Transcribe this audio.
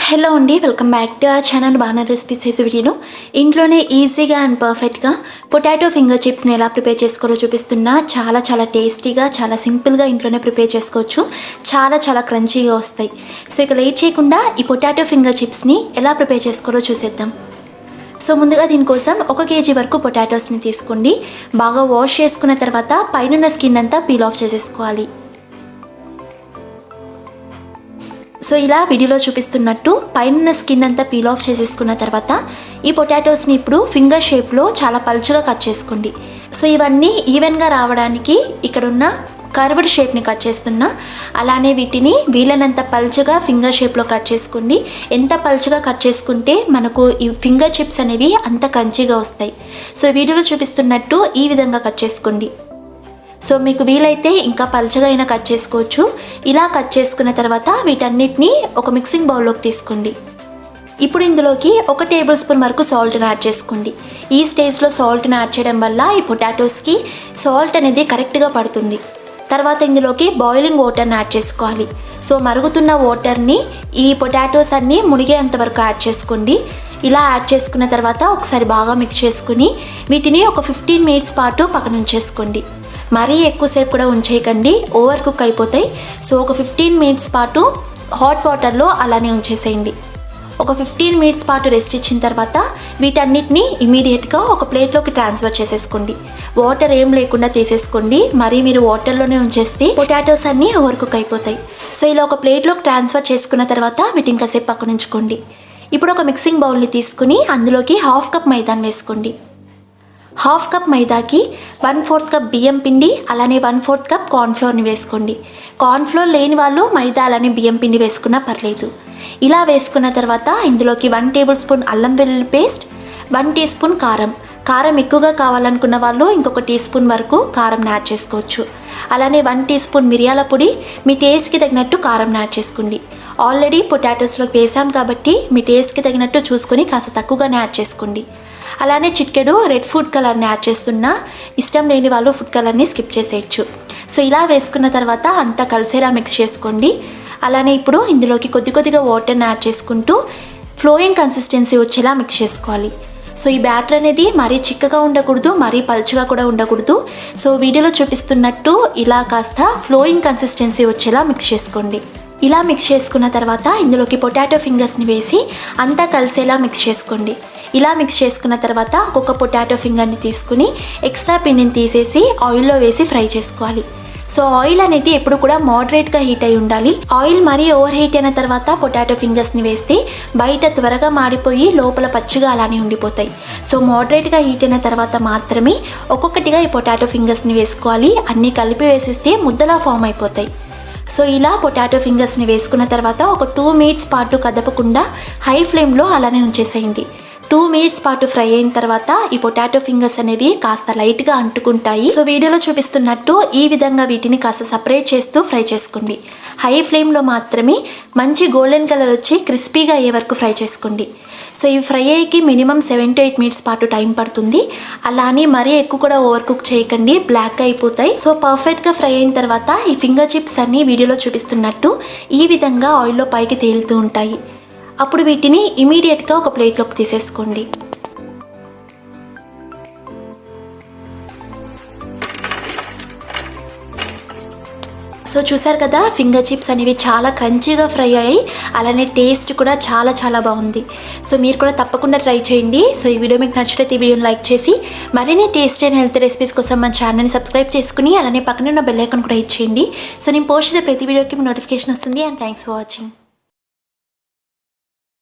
Hello అండి, welcome back to our channel బాగా recipes. వీడియోలో ఇంట్లోనే ఈజీగా అండ్ పర్ఫెక్ట్గా పొటాటో ఫింగర్ చిప్స్ని ఎలా ప్రిపేర్ చేసుకోవాలో చూపిస్తున్నా. చాలా టేస్టీగా, చాలా సింపుల్గా ఇంట్లోనే ప్రిపేర్ చేసుకోవచ్చు. చాలా క్రంచీగా వస్తాయి. సో ఇక లేట్ చేయకుండా ఈ పొటాటో ఫింగర్ చిప్స్ని ఎలా ప్రిపేర్ చేసుకోవాలో చూసేద్దాం. సో ముందుగా దీనికోసం 1 kg వరకు పొటాటోస్ని తీసుకోండి. బాగా వాష్ చేసుకున్న తర్వాత పైన స్కిన్ అంతా పీల్ ఆఫ్ చేసేసుకోవాలి. సో ఇలా వీడియోలో చూపిస్తున్నట్టు పైన స్కిన్ అంతా పీల్ ఆఫ్ చేసేసుకున్న తర్వాత ఈ పొటాటోస్ని ఇప్పుడు ఫింగర్ షేప్లో చాలా పల్చగా కట్ చేసుకోండి. సో ఇవన్నీ ఈవెన్గా రావడానికి ఇక్కడున్న కర్వ్డ్ షేప్ని కట్ చేస్తున్నా. అలానే వీటిని వీలైనంత పల్చగా ఫింగర్ షేప్లో కట్ చేసుకోండి. ఎంత పల్చగా కట్ చేసుకుంటే మనకు ఈ ఫింగర్ చిప్స్ అనేవి అంత క్రంచీగా వస్తాయి. సో వీడియోలో చూపిస్తున్నట్టు ఈ విధంగా కట్ చేసుకోండి. సో మీకు వీలైతే ఇంకా పల్చగా అయినా కట్ చేసుకోవచ్చు. ఇలా కట్ చేసుకున్న తర్వాత వీటన్నిటిని ఒక మిక్సింగ్ బౌల్లోకి తీసుకోండి. ఇప్పుడు ఇందులోకి 1 టేబుల్ స్పూన్ వరకు సాల్ట్ని యాడ్ చేసుకోండి. ఈ స్టేజ్లో సాల్ట్ని యాడ్ చేయడం వల్ల ఈ పొటాటోస్కి సాల్ట్ అనేది కరెక్ట్గా పడుతుంది. తర్వాత ఇందులోకి బాయిలింగ్ వాటర్ని యాడ్ చేసుకోవాలి. సో మరుగుతున్న వాటర్ని ఈ పొటాటోస్ అన్నీ మునిగేంత వరకు యాడ్ చేసుకోండి. ఇలా యాడ్ చేసుకున్న తర్వాత ఒకసారి బాగా మిక్స్ చేసుకుని వీటిని ఒక 15 మినిట్స్ పాటు పక్కన ఉంచేసుకోండి. మరీ ఎక్కువసేపు కూడా ఉంచేయకండి, ఓవర్ కుక్ అయిపోతాయి. సో ఒక 15 మినిట్స్ పాటు హాట్ వాటర్లో అలానే ఉంచేసేయండి. ఒక 15 మినిట్స్ పాటు రెస్ట్ ఇచ్చిన తర్వాత వీటన్నిటిని ఇమీడియట్గా ఒక ప్లేట్లోకి ట్రాన్స్ఫర్ చేసేసుకోండి. వాటర్ ఏం లేకుండా తీసేసుకోండి. మరీ మీరు వాటర్లోనే ఉంచేస్తే పొటాటోస్ అన్నీ ఓవర్ కుక్ అయిపోతాయి. సో ఇలా ఒక ప్లేట్లోకి ట్రాన్స్ఫర్ చేసుకున్న తర్వాత వీటిని కాసేపు పక్కన ఉంచుకోండి. ఇప్పుడు ఒక మిక్సింగ్ బౌల్ని తీసుకుని అందులోకి 1/2 కప్ మైదాని వేసుకోండి. 1/2 కప్ మైదాకి 1/4 కప్ బియ్యం పిండి, అలానే 1/4 కప్ కార్న్ఫ్లోర్ని వేసుకోండి. కార్న్ఫ్లోర్ లేని వాళ్ళు మైదా అలానే బియ్యం పిండి వేసుకున్నా పర్లేదు. ఇలా వేసుకున్న తర్వాత ఇందులోకి 1 టేబుల్ స్పూన్ అల్లం వెల్లుల్లి పేస్ట్, 1 టీ స్పూన్ కారం ఎక్కువగా కావాలనుకున్న వాళ్ళు ఇంకొక టీ స్పూన్ వరకు కారంని యాడ్ చేసుకోవచ్చు. అలానే 1 టీ స్పూన్ మిరియాల పొడి, మీ టేస్ట్కి తగినట్టు కారంని యాడ్ చేసుకోండి. ఆల్రెడీ పొటాటోస్లోకి వేసాం కాబట్టి మీ టేస్ట్కి తగినట్టు చూసుకొని కాస్త తక్కువగానే యాడ్ చేసుకోండి. అలానే చిటికెడు రెడ్ ఫుడ్ కలర్ని యాడ్ చేస్తున్నా. ఇష్టం లేని వాళ్ళు ఫుడ్ కలర్ని స్కిప్ చేసేయచ్చు. సో ఇలా వేసుకున్న తర్వాత అంతా కలిసేలా మిక్స్ చేసుకోండి. అలానే ఇప్పుడు ఇందులోకి కొద్దిగా వాటర్ని యాడ్ చేసుకుంటూ ఫ్లోయింగ్ కన్సిస్టెన్సీ వచ్చేలా మిక్స్ చేసుకోవాలి. సో ఈ బ్యాటర్ అనేది మరీ చిక్కగా ఉండకూడదు, మరీ పల్చగా కూడా ఉండకూడదు. సో వీడియోలో చూపిస్తున్నట్టు ఇలా కాస్త ఫ్లోయింగ్ కన్సిస్టెన్సీ వచ్చేలా మిక్స్ చేసుకోండి. ఇలా మిక్స్ చేసుకున్న తర్వాత ఇందులోకి పొటాటో ఫింగర్స్ని వేసి అంతా కలిసేలా మిక్స్ చేసుకోండి. ఇలా మిక్స్ చేసుకున్న తర్వాత ఒక్కొక్క పొటాటో ఫింగర్ని తీసుకుని ఎక్స్ట్రా పిండిని తీసేసి ఆయిల్లో వేసి ఫ్రై చేసుకోవాలి. సో ఆయిల్ అనేది ఎప్పుడు కూడా మోడరేట్గా హీట్ అయి ఉండాలి. ఆయిల్ మరీ ఓవర్ హీట్ అయిన తర్వాత పొటాటో ఫింగర్స్ని వేస్తే బయట త్వరగా మాడిపోయి లోపల పచ్చిగా అలానే ఉండిపోతాయి. సో మోడరేట్గా హీట్ అయిన తర్వాత మాత్రమే ఒక్కొక్కటిగా ఈ పొటాటో ఫింగర్స్ని వేసుకోవాలి. అన్నీ కలిపి వేసేస్తే ముద్దలా ఫామ్ అయిపోతాయి. సో ఇలా పొటాటో ఫింగర్స్ని వేసుకున్న తర్వాత ఒక 2 మినిట్స్ పాటు కదపకుండా హై ఫ్లేమ్లో అలానే ఉంచేసేయండి. 2 మినిట్స్ పాటు ఫ్రై అయిన తర్వాత ఈ పొటాటో ఫింగర్స్ అనేవి కాస్త లైట్గా అంటుకుంటాయి. సో వీడియోలో చూపిస్తున్నట్టు ఈ విధంగా వీటిని కాస్త సపరేట్ చేస్తూ ఫ్రై చేసుకోండి. హై ఫ్లేమ్లో మాత్రమే మంచి గోల్డెన్ కలర్ వచ్చి క్రిస్పీగా అయ్యే వరకు ఫ్రై చేసుకోండి. సో ఇవి ఫ్రై అయ్యేకి మినిమం 7 to 8 మినిట్స్ పాటు టైం పడుతుంది. అలానే మరీ ఎక్కువ కూడా ఓవర్ కుక్ చేయకండి, బ్లాక్ అయిపోతాయి. సో పర్ఫెక్ట్గా ఫ్రై అయిన తర్వాత ఈ ఫింగర్ చిప్స్ అన్నీ వీడియోలో చూపిస్తున్నట్టు ఈ విధంగా ఆయిల్లో పైకి తేలుతూ ఉంటాయి. అప్పుడు వీటిని ఇమీడియట్గా ఒక ప్లేట్లోకి తీసేసుకోండి. సో చూసారు కదా, ఫింగర్ చిప్స్ అనేవి చాలా క్రంచీగా ఫ్రై అయ్యాయి. అలానే టేస్ట్ కూడా చాలా బాగుంది. సో మీరు కూడా తప్పకుండా ట్రై చేయండి. సో ఈ వీడియో మీకు నచ్చినట్లయితే ఈ వీడియోని లైక్ చేసి మరిన్ని టేస్ట్ అండ్ హెల్త్ రెసిపీస్ కోసం మన ఛానల్ని సబ్స్క్రైబ్ చేసుకుని అలానే పక్కన ఉన్న బెల్ ఐకాన్ కూడా హిట్ చేయండి. సో నేను పోస్ట్ చేసే ప్రతి వీడియోకి మీ నోటిఫికేషన్ వస్తుంది. And thanks for watching.